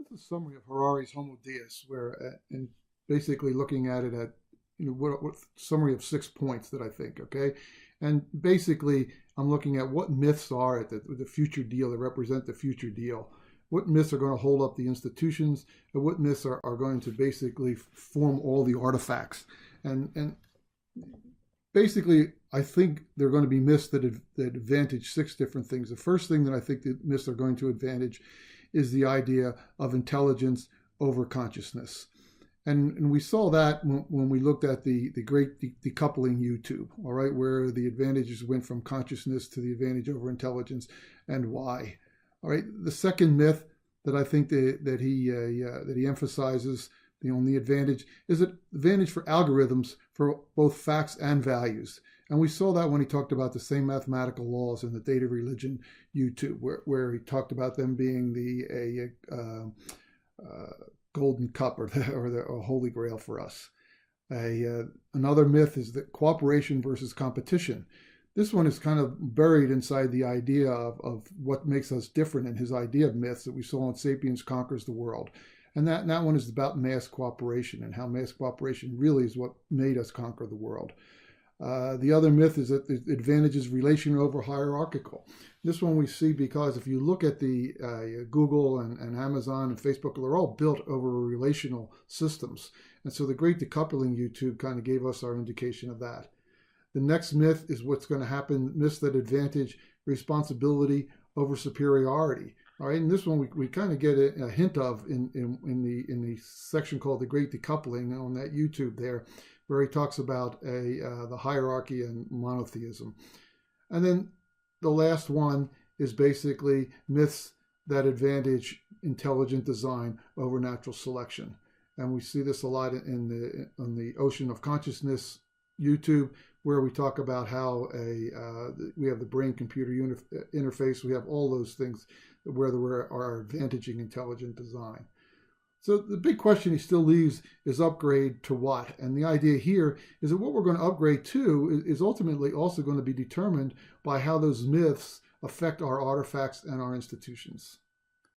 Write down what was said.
That's a summary of Harari's Homo Deus, and basically looking at it at what summary of 6 points that I think, okay, and basically I'm looking at what myths are at the future deal that represent the future deal. What myths are going to hold up the institutions, and what myths are going to basically form all the artifacts, and basically, I think they're going to be myths that advantage 6 different things. The first thing that I think that myths are going to advantage is the idea of intelligence over consciousness. And we saw that when we looked at the great decoupling YouTube, all right, where the advantages went from consciousness to the advantage over intelligence and why. All right, the second myth that I think that he emphasizes, the only advantage is an advantage for algorithms for both facts and values. And we saw that when he talked about the same mathematical laws in the Data Religion YouTube, where he talked about them being the golden cup or the holy grail for us. Another myth is that cooperation versus competition. This one is kind of buried inside the idea of what makes us different in his idea of myths that we saw in Sapiens Conquers the World. And that one is about mass cooperation and how mass cooperation really is what made us conquer the world. The other myth is that the advantage is relational over hierarchical. This one we see because if you look at the Google and Amazon and Facebook, they're all built over relational systems. And so the great decoupling YouTube kind of gave us our indication of that. The next myth is what's going to happen, myths that advantage responsibility over superiority. All right, and this one we kind of get a hint of in the section called the Great Decoupling on that YouTube there, where he talks about the hierarchy and monotheism. And then the last one is basically myths that advantage intelligent design over natural selection. And we see this a lot on the Ocean of Consciousness YouTube, where we talk about how we have the brain-computer interface. We have all those things where we are advantaging intelligent design. So the big question he still leaves is upgrade to what? And the idea here is that what we're going to upgrade to is ultimately also going to be determined by how those myths affect our artifacts and our institutions.